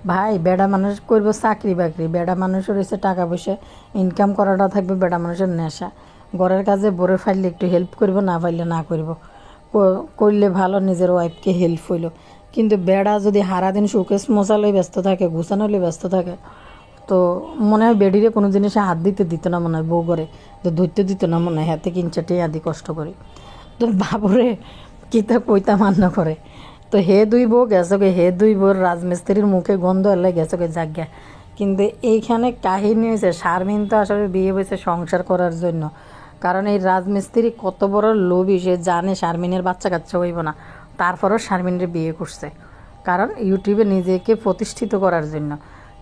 ভাই বেড়া মানুষ করবো চাকরি বাকরি, বেড়া মানুষের হচ্ছে টাকা পয়সা ইনকাম করাটা থাকবে বেড়া মানুষের নেশা। ঘরের কাজে বড় ফাইলে একটু হেল্প করবো, না পাইলে না করবো, করলে ভালো নিজের ওয়াইফকে হেল্প হইলো। কিন্তু বেড়া যদি সারাদিন শোকেস মশালই ব্যস্ত থাকে, গুছানোলে ব্যস্ত থাকে, তো মনে হয় বেডিরে কোনো জিনিসে হাত দিত না মনে হয়, বউ করে তো ধরতে দিত না মনে হয়, হাতে কিনচাটে আদি কষ্ট করে। তো বাবুরে কিতা কইতা মান্য করে। তো হে দুই বউ গেছকে, হে দুই বউর রাজমিস্ত্রির মুখে গন্ধ এলে গেছকে জায়গা। কিন্তু এইখানে কাহিনী হয়েছে, শারমিন তো আসলে বিয়ে হয়েছে সংসার করার জন্য। কারণ এই রাজমিস্ত্রি কত বড় লোভী, সে জানে শারমিনের বাচ্চা কাচ্চা হইব না, তারপরও শারমিনের বিয়ে করছে। কারণ ইউটিউবে নিজেকে প্রতিষ্ঠিত করার জন্য,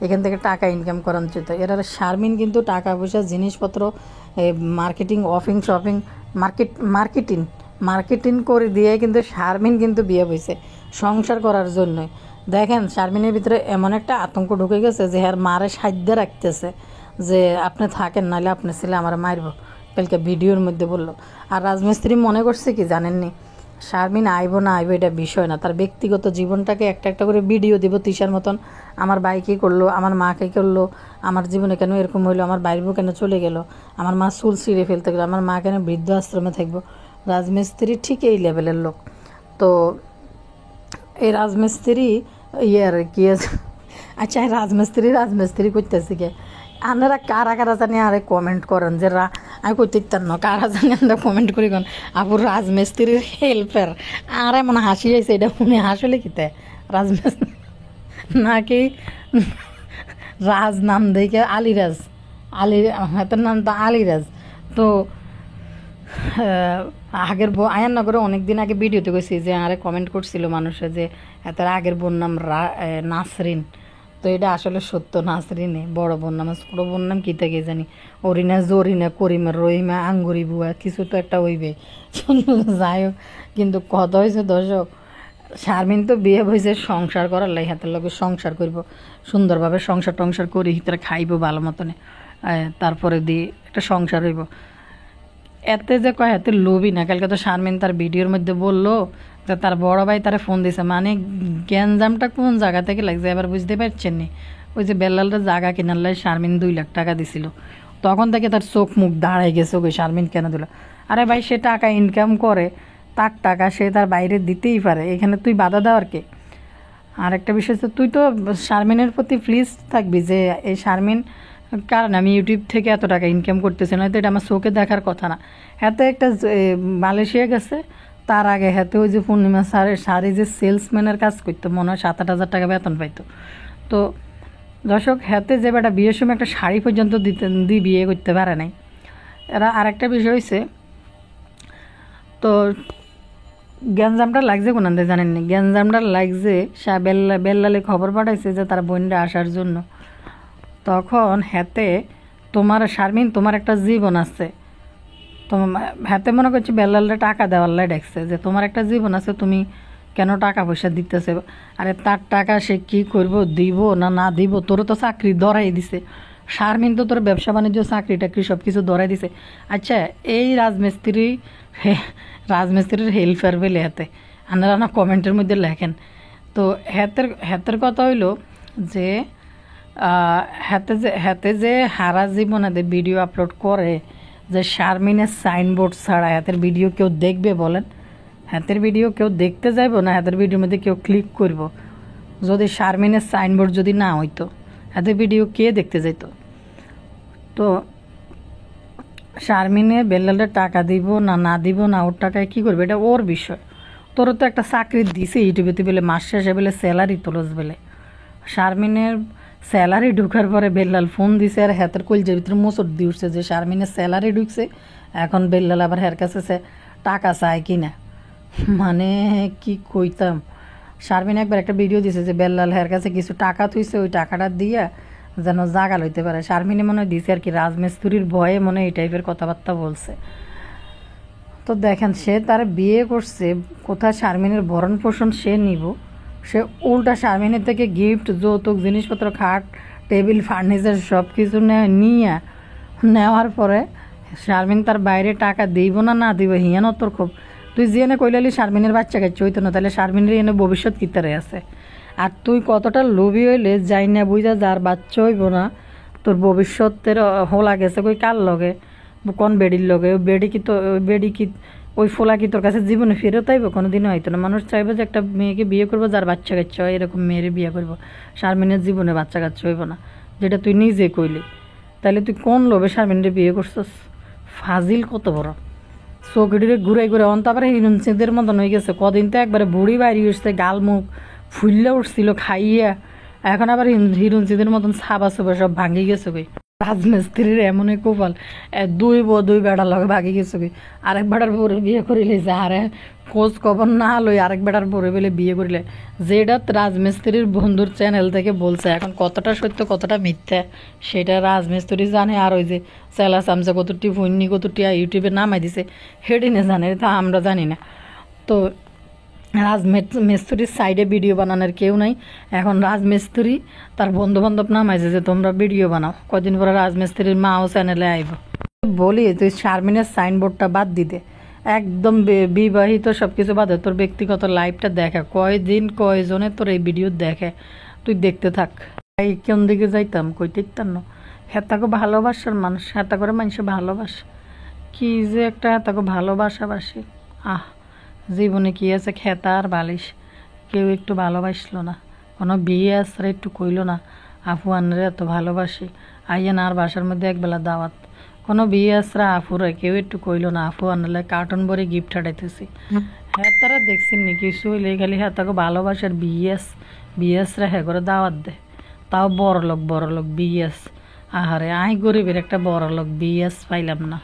এখান থেকে টাকা ইনকাম করার জন্য। এরা শারমিন কিন্তু টাকা পয়সা জিনিসপত্র মার্কেটিং অফিং শপিং মার্কেটিং করে দিয়ে কিন্তু শারমিন কিন্তু বিয়ে হয়েছে সংসার করার জন্যই। দেখেন শারমিনের ভিতরে এমন একটা আতঙ্ক ঢুকে গেছে যে আর মারে সাহায্য রাখতেছে যে আপনি থাকেন, নাহলে আপনি ছেলে আমার মারব, কালকে ভিডিওর মধ্যে বললো। আর রাজমিস্ত্রি মনে করছে কি জানেননি, শারমিন আইব না আইব এটা বিষয় না, তার ব্যক্তিগত জীবনটাকে একটা একটা করে ভিডিও দিব তিশার মতন। আমার ভাই কী করলো, আমার মা কী করলো, আমার জীবনে কেন এরকম হইলো, আমার বাইর বউ কেন চলে গেল, আমার মা চুল ছিঁড়ে ফেলতে গেলো, আমার মা কেন বৃদ্ধ আশ্রমে থাকবো। রাজমিস্ত্রি ঠিক এই লেভেলের লোক। তো এই রাজমিস্ত্রি আর কি আছে, আচ্ছা রাজমিস্ত্রি করতেছি কে, আপনারা কারা কারা জানি আরে কমেন্ট করেন যে আমি করতে না, কারা জানি আমরা কমেন্ট করি কোন আপুর রাজমিস্ত্রির হেল্পার। আর এমন হাসি আইছে, এটা শুনে হাসলে কিতে রাজমিস্ত্রি নাকি রাজ নাম দেখে আলিরাজ, হাতের নাম তো আলিরাজ। তো আগের বউ আয়াননগরে অনেকদিন আগে ভিডিওতে গেছি যে আরে কমেন্ট করছিল মানুষে যে তার আগের বোন নাম নাসরিন। তো এটা আসলে সত্য, নাসরিনে বড় বোন নাম, ছোটো বোন নাম কী থেকে জানি, অরিনা জরিনা করিমা রহিমা আঙ্গুরি বুয়া কিছু তো একটা হইবে। যাই হোক, কিন্তু কথা হয়েছে দর্শক, শারমিন তো বিয়ে হয়েছে সংসার করার লাই, হাতের লগে সংসার করব, সুন্দরভাবে সংসার টংসার করি, হিতরে খাইব ভালো মতনে, তারপরে দিয়ে একটা সংসার হইব। এতে যে কয় এতে লোভই না। কালকে তো শারমিন তার ভিডিওর মধ্যে বললো যে তার বড় ভাই তারে ফোন দিছে, মানে গ্যাঞ্জামটা কোন জায়গা থেকে লাগছে এবার বুঝতে পারছেন নি। ওই যে বেল্লালটা জায়গা কেনার লাই শারমিন 2 লাখ টাকা দিছিল, তখন থেকে তার চোখ মুখ দাঁড়ায় গেছে ওই শারমিন কেন দিল। আরে ভাই সে টাকা ইনকাম করে, তার টাকা সে তার বাইরে দিতেই পারে, এখানে তুই বাধা দেওয়ার কে। আর একটা বিষয় হচ্ছে তুই তো শারমিনের প্রতি প্লিজ থাকবি যে এই শারমিন কারণ আমি ইউটিউব থেকে এত টাকা ইনকাম করতেছি না, তো এটা আমার চোখে দেখার কথা না। হাতে একটা মালয়েশিয়া গেছে, তার আগে হাতে ওই যে পূর্ণিমা শাড়ি যে সেলসম্যানের কাজ করতো, মনে হয় 7-8 হাজার টাকা বেতন পাইতো। তো দর্শক হাতে যে বেটা বিয়ের সময় একটা শাড়ি পর্যন্ত দিয়ে বিয়ে করতে পারে নাই। এরা আরেকটা বিষয় হয়েছে, তো গ্যাঞ্জামটা লাগছে কোনান্দে জানেননি, গ্যাঞ্জামটা লাগছে বেল্লালে খবর পাঠাইছে যে তার বোনটা আসার জন্য। তখন হাতে তোমার শারমিন তোমার একটা জীবন আছে, তোমার হাতে মনে করছি বেল্লালটা টাকা দেওয়ার লাই দেখছে যে তোমার একটা জীবন আছে, তুমি কেন টাকা পয়সা দিতেছে। আরে তার টাকা সে কি করব, দিব না না দিব, তোর তো চাকরি ধরাই দিছে। শারমিন তো তোর ব্যবসা বাণিজ্য চাকরি টাকরি সব কিছু ধরাই দিছে। আচ্ছা এই রাজমিস্ত্রির হেল্পার বলে হাতে আপনারা না কমেন্টের মধ্যে লেখেন। তো হাতের কথা হইলো যে হাতে যে হারা জীবনে ভিডিও আপলোড করে, যে শারমিনের সাইনবোর্ড ছাড়া হাতের ভিডিও কেউ দেখবে বলেন? হাতের ভিডিও কেউ দেখতে যাইব না, হাতের ভিডিওর মধ্যে কেউ ক্লিক করব? যদি শারমিনের সাইনবোর্ড যদি না হইতো হাতের ভিডিও কে দেখতে যাইতো? তো শারমিনে বেল্লালের টাকা দিব না না দিব না, ওর টাকায় কী করবে এটা ওর বিষয়। তোর তো একটা চাকরি দিছে ইউটিউবেতে বলে মাস শেষে বলে স্যালারি তোলস বলে। শারমিনের স্যালারি ঢুকার পরে বেল্লাল ফোন দিছে আর হাতের কলজের ভিতরে মোচড় দিয়ে উঠছে যে শারমিনের স্যালারি ঢুকছে, এখন বেল্লাল আবার হের কাছে সে টাকা চায় কি না। মানে কি কইতাম, শারমিন একবার একটা ভিডিও দিছে যে বেল্লাল হের কাছে কিছু টাকা থুইছে, ওই টাকাটা দিয়া যেন জাগাল হইতে পারে। শারমিনে মনে হয় দিছে আর কি, রাজমিস্ত্রির ভয়ে মনে হয় এই টাইপের কথাবার্তা বলছে। তো দেখেন সে তার বিয়ে করছে, কোথায় শারমিনের ভরণ পোষণ সে নিব, সে উল্টা শারমিনের থেকে গিফট যৌতুক জিনিসপত্র খাট টেবিল ফার্নিচার সব কিছু নেওয়ার পরে শারমিন তার বাইরে টাকা দিব না না দিব হিয়ান তোর খুব। তুই যে এনে কইলালি শারমিনের বাচ্চা কাচ্চা হইতো না, তাহলে শারমিনের এনে ভবিষ্যৎ কিতারে আছে। আর তুই কতটা লোভী হইলে যাই না বুঝা যার বাচ্চা হইব না, তোর ভবিষ্যতের হোলা গেছে কই কার লগে, কোন বেডির লগে, বেডি কি ওই ফোলা কি তোর কাছে জীবনে ফেরত আইব? কোনো দিনও হয়তো না। মানুষ চাইবে যে একটা মেয়েকে বিয়ে করবো যার বাচ্চা কাচ্চা হয়, এরকম মেয়ের বিয়ে করবো। শারমিনের জীবনে বাচ্চা কাচ্চা হইব না, যেটা তুই নিজে কইলি। তাহলে তুই কোন লোভে শারমিনের বিয়ে করছস? ফাজিল কত বড়, চৌকিটিরে ঘুরাই ঘুরে অন্ত আবার হিরুনচিদের মতন হয়ে গেছে। কদিন তো একবারে বুড়ি বাড়ি উঠছে, গাল মুখ ফুললে উঠছিল খাইয়া, এখন আবার হিরুনচিদের মতন ছাবা ছুবা সব ভাঙি গেছে কই। রাজমিস্ত্রির এমনই কপাল, দুই বেড়ার লগে ভাগি গেছে কই। আরেক বেড়ার পরে বিয়ে করিলে যে আরে খোঁজ খবর না লই আরেক বেড়ার পরে বেলে বিয়ে করিলে, যেটা রাজমিস্ত্রির বন্ধুর চ্যানেল থেকে বলছে, এখন কতটা সত্য কতটা মিথ্যা সেটা রাজমিস্ত্রি জানে। আর ওই যে চেলা চামচা কতটি ফন্নি কতটি ইউটিউবে নামাই দিছে হেডিনে জানে, তা আমরা জানি না। তো রাজমিস্ত্রির সাইডে ভিডিও বানানোর কেউ নাই, এখন রাজমিস্ত্রি তার বন্ধু বান্ধব নামাইছে যে তোমরা ভিডিও বানাও। কদিন পরে রাজমিস্ত্রির মাও চ্যানেলে আইব। বলি তুই শারমিনের সাইনবোর্ডটা বাদ দিতে, একদম বিবাহিত সব কিছু বাদে তোর ব্যক্তিগত লাইফটা দেখা, কয়জনে তোর এই ভিডিও দেখে, তুই দেখতে থাক। এই কোন দিকে যাইতাম কইতে না, হেতাকে ভালোবাসার মানুষ, হেতা করে মানুষ ভালোবাসে, কি যে একটা হেতাকে ভালোবাসাবাসি। জীবনে কি আছে খেতা আর বালিশ, কেউ একটু ভালোবাসলো না, কোনো বিয়ে আসরে একটু কইলো না আপু আনরে এত ভালোবাসি, আইয়েন আর বাসার মধ্যে একবেলা দাওয়াত, কোনো বিয়ে আসরা আফুরে কেউ একটু কইলো না আপু আনলে কার্টন ভরে গিফট হাঁটাইতেছি। হ্যাঁ তারা দেখছেন নি কিছু হইলে খালি হ্যাঁ তাকে ভালোবাসার বিএসরা হ্যাঁ করে দাওয়াত দেয়, তাও বড় লোক বিএস। আহারে আই গরিবের একটা বড় লোক বিএস পাইলাম না।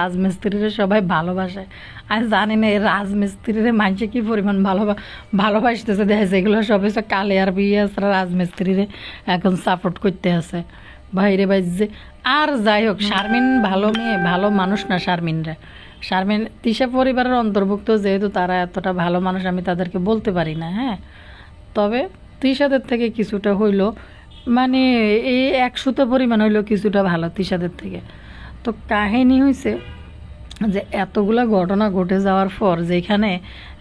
রাজমিস্ত্রিরে সবাই ভালোবাসে, আর জানি না এই রাজমিস্ত্রিরে মানুষে কি পরিমাণ ভালোবাসতেছে দেখেছে, এগুলো সব হচ্ছে কালে আর বিএসরা রাজমিস্ত্রিরে এখন সাপোর্ট করতে আছে। ভাইরে ভাই যে আর যাই হোক, শারমিন ভালো মেয়ে, ভালো মানুষ না শারমিন তিশা পরিবারের অন্তর্ভুক্ত, যেহেতু তারা এতটা ভালো মানুষ আমি তাদেরকে বলতে পারি না। হ্যাঁ, তবে তিশাদের থেকে কিছুটা হইলো, মানে এই 100 পরিমাণ হইলো কিছুটা ভালো তিশাদের থেকে। তো কাহিনী হয়েছে যে এতগুলা ঘটনা ঘটে যাওয়ার পর যেখানে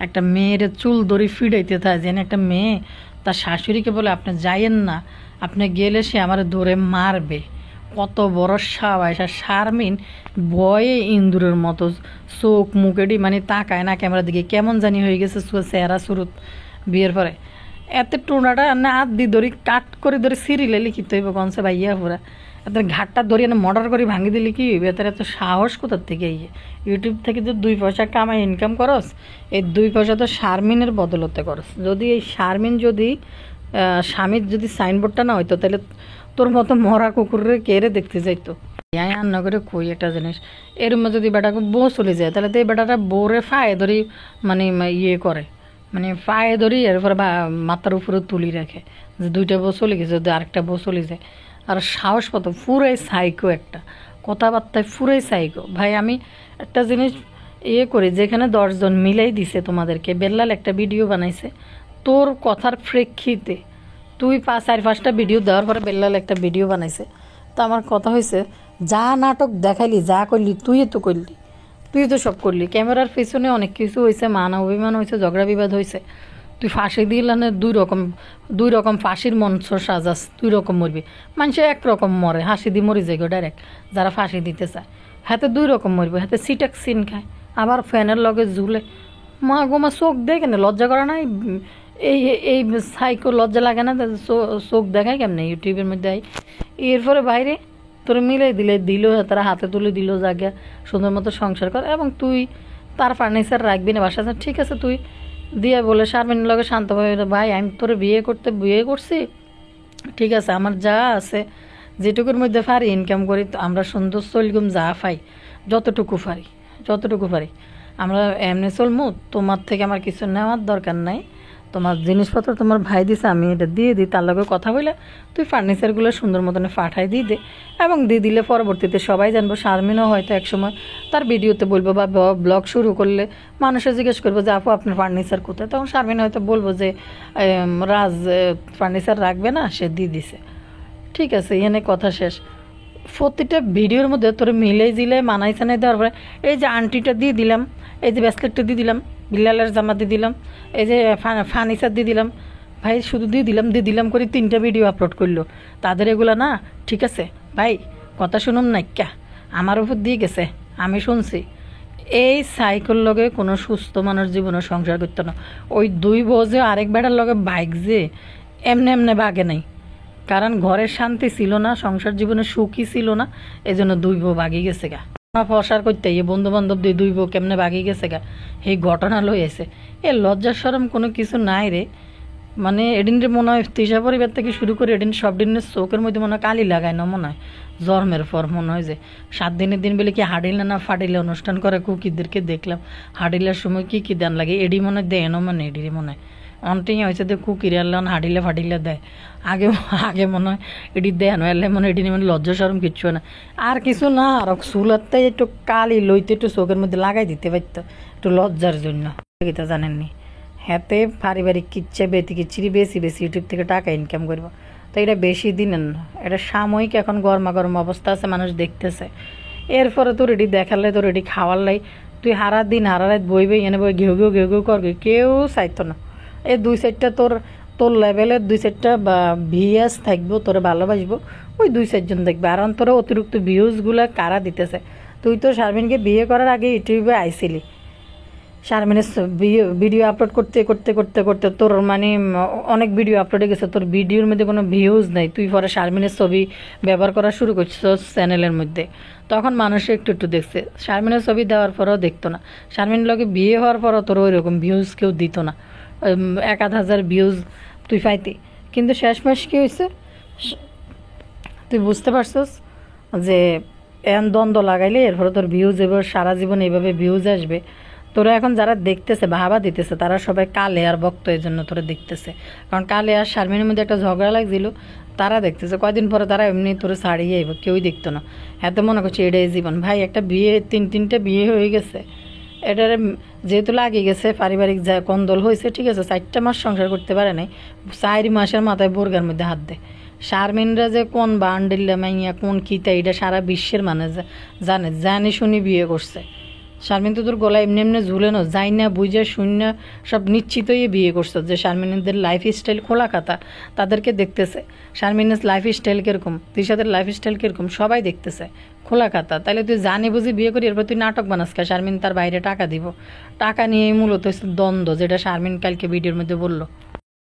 একটা মেয়ের চুল দড়ি ফিডাইতে থাকে, যেন একটা মেয়ে তার শাশুড়িকে বলে আপনি যাইয়েন না, আপনি গেলে সে আমার ধরে মারবে, কত বড় সাবাস। আর শারমিন ভয়ে ইন্দুরের মতো চোখ মুখেডি মানে তাকায় না ক্যামেরার দিকে, কেমন জানি হয়ে গেছে চেহারা শুরুত বিয়ের পরে। এত টোনাটা না হাত দিয়ে ধরি কাট করে ধরে সিরিলে লিখিত হইব কনসে ভাইয়া পুরা এত ঘাটটা ধরিয়ে মর্ডার করে ভাঙি দিলে কি হইবে? তার এত সাহস কোথার থেকে ইউটিউব থেকে যে 2 পয়সা কামাই ইনকাম করস, এই 2 পয়সা তো শারমিনের বদলতে করস। যদি এই শারমিন যদি স্বামীর যদি সাইনবোর্ডটা না হইতো, তাহলে তোর মতো মরা কুকুরে কেড়ে দেখতে যাইতো। রান্না করে কই একটা জিনিস, এর মধ্যে যদি বেটাকে বউ চলে যায়, তাহলে তো এই বেটাটা বউরে ফায়ে ধরি মানে ইয়ে করে, মানে পায়ে ধরি এরপরে মাথার উপরে তুলি রাখে যে 2টা বউ চলে গেছে, যদি আরেকটা বউ চলে যায়। আর সাহস কত, পুরাই সাইকো একটা কথাবার্তায়, পুরাই সাইকো। ভাই আমি একটা জিনিস করি, যেখানে 10 জন মিলাই দিছে তোমাদেরকে, বেল্লাল একটা ভিডিও বানাইছে তোর কথার প্রেক্ষিতে, তুই 4-5টা ভিডিও দেওয়ার পরে বেল্লাল একটা ভিডিও বানাইছে। তো আমার কথা হয়েছে, যা নাটক দেখাইলি, যা করলি তুই তো করলি, তুই তো সব করলি। ক্যামেরার পিছনে অনেক কিছু হয়েছে, মান অভিমান হয়েছে, ঝগড়া বিবাদ হয়েছে। তুই ফাঁসি দিলানে 2 রকম ফাঁসির মঞ্চ সাজাস, 2 রকম মরবি। মানুষে 1 রকম মরে, হাসি দিয়ে মরি যায় ডাইরেক্ট, যারা ফাঁসি দিতে চায়। হাতে 2 রকম মরবে, হাতে সিটাক সিন খায়, আবার ফ্যানের লগে ঝুলে। মা গো মা, চোখ দেখে না, লজ্জা করে না? এই সাইকো লজ্জা লাগে না? চোখ দেখায় কেমনে ইউটিউবের মধ্যে? এরপরে বাইরে তোর মিলাই দিলে দিল, তারা হাতে তুলে দিল জায়গা সুন্দর মতো সংসার কর, এবং তুই তার ফার্নিচার রাখবি না বাসা, ঠিক আছে তুই দিয়ে বলে শারমিনের লগে শান্তভাবে, ভাই আমি তোর বিয়ে করছি, ঠিক আছে আমার যা আছে যেটুকুর মধ্যে পারি ইনকাম করি, আমরা সুন্দর চলগুম যা পাই যতটুকু পারি আমরা এমনি চলমু, তোমার থেকে আমার কিছু নেওয়ার দরকার নাই, তোমার জিনিসপত্র তোমার ভাই দিছে আমি এটা দিয়ে দিই, তার লগে কথা বলে তুই ফার্নিচারগুলো সুন্দর মতন পাঠাই দিয়ে দে, এবং দিয়ে দিলে পরবর্তীতে সবাই জানবো। শারমিনও হয়তো একসময় তার ভিডিওতে বলবো বা ব্লগ শুরু করলে মানুষে জিজ্ঞেস করবো যে আপু আপনার ফার্নিচার কোথায়, তখন শারমিন হয়তো বলবো যে রাজ ফার্নিচার রাখবে না, সে দিয়ে দিছে, ঠিক আছে এখানে কথা শেষ। প্রতিটা ভিডিওর মধ্যে তোর মিলাই জিলাই মানাই চানাই দেওয়ার পরে এই যে আন্টিটা দিয়ে দিলাম, এই যে ব্যাসলেটটা দিয়ে দিলাম, বিলালের জামা দিয়ে দিলাম, এই যে ফার্নিচার দিয়ে দিলাম, ভাই শুধু দিয়ে দিলাম করে 3টা ভিডিও আপলোড করলো, তাদের এগুলো না ঠিক আছে ভাই, কথা শুনুন না ক্যা আমার উপর দিয়ে গেছে, আমি শুনছি। এই সাইকেল লগে কোনো সুস্থ মানুষ জীবনে সংসার করতো না। ওই 2 বউ যে আরেক বেড়ার লগে বাইক যে এমনে বাগে নাই, কারণ ঘরের শান্তি ছিল না, সংসার জীবনে সুখী ছিল না, এই জন্য 2 বউ বাগি গেছে গা। ফসার করতে এই বন্ধু বান্ধব দিয়ে 2 বউ কেমনে বাগি গেছে গা, এই ঘটনা লইয়েছে। এ লজ্জার শরম কোনো কিছু নাই রে, মানে এদিনের মনে হয় তৃষা পরিবার থেকে শুরু করে এদিন সব দিনের চোখের মধ্যে মনে হয় কালি লাগায় না, মনে হয় জন্মের পর মনে হয় যে 7 দিনের দিন বলে কি হাডিলে না ফাডিলে অনুষ্ঠান করে কুকিদেরকে দেখলাম, হাডিলার সময় কি দান লাগে এডি মনে হয় দেয় না, মানে এডিরে মনে হয় অনটিং হয়েছে যে কুকির আল্লাহ হাডিলে ফাডিলে দেয়, আগে মনে হয় এটি দেয় না, এলে মনে হয় এটি মানে লজ্জা সরম কিচ্ছু না, আর কিছু না, আর চুলাতে একটু কালি লইতে একটু চোখের মধ্যে লাগাই দিতে পারতো একটু লজ্জার জন্য, এটা জানেননি। হাতে পারিবারিক কিচ্ছা কিচ্ছিরি বেশি ইউটিউব থেকে টাকা ইনকাম করবো, তো এটা বেশি দিনের না, এটা সাময়িক, এখন গরম অবস্থা আছে মানুষ দেখতেছে, এরপরে তোর এটি দেখালে তোর এটি খাওয়ার লাই তুই হারা রাত বইবে এনে বই ঘেউ ঘেউ করবি, কেউ চাইতো না। এই 2-4টা তোর লেভেলের 2-4টা বা ভিএস থাকবো, তোরে ভালোবাসবো, ওই 2-4 জন দেখবে, আর তোর অতিরিক্ত ভিউজগুলো কারা দিতেছে। তুই তো শারমিনকে বিয়ে করার আগে ইউটিউবে আইছিলি, শারমিনের ভিডিও আপলোড করতে তোর মানে অনেক ভিডিও আপলোড হয়ে গেছে, তোর ভিডিওর মধ্যে কোনো ভিউজ নাই, তুই পরে শারমিনের ছবি ব্যবহার করা শুরু করছিস চ্যানেলের মধ্যে, তখন মানুষ একটু দেখছে, শারমিনের ছবি দেওয়ার পরেও দেখতো না, শারমিনের লগে বিয়ে হওয়ার পরও তোর ওই রকম ভিউজ কেউ দিত না, 1,000 ভিউজ তুই পাইতি, কিন্তু শেষমেশ কী হয়েছে তুই বুঝতে পারছিস যে এন দ্বন্দ্ব লাগাইলে এরপরে তোর ভিউজ এবার সারা জীবন এইভাবে ভিউজ আসবে। তোরা এখন যারা দেখতেছে বাহাবা দিতেছে তারা সবাই কালে আর ভক্ত, এই জন্য তোরা দেখতেছে, কারণ কালে আর শারমিনের মধ্যে একটা ঝগড়া লাগছিল, তারা দেখতেছে, কয়দিন পরে তারা এমনি তোরা ছাড়িয়ে আইব, কেউই দেখতো না, এত মনে করছে এটাই জীবন। ভাই একটা বিয়ে 3-3টা বিয়ে হয়ে গেছে, এটার যেহেতু লাগিয়ে গেছে পারিবারিক যা কন্দল হয়েছে, ঠিক আছে 4টা মাস সংসার করতে পারে নাই, 4 মাসের মাথায় বোরগার মধ্যে হাত দেয়। শারমিনরা যে কোন বান্ডিল্লা মাইয়া কোন খিতা এটা সারা বিশ্বের মানুষ জানে শুনি বিয়ে করছে। শারমিন তো তোর গলা এমনি ঝুলে না, যাই না বুঝে শূন্য সব নিশ্চিতই বিয়ে করছে, যে শারমিনদের লাইফ স্টাইল খোলা খাতা, তাদেরকে দেখতেছে শারমিনের লাইফ স্টাইল কীরকম, তৃষাদের লাইফ স্টাইল কীরকম সবাই দেখতেছে খোলা খাতা। তাহলে তুই জানি বুঝি বিয়ে করি, এরপর তুই নাটক বানাস কা শারমিন তার বাইরে টাকা দিব, টাকা নিয়েই মূলত দ্বন্দ্ব, যেটা শারমিন কালকে ভিডিওর মধ্যে বললো।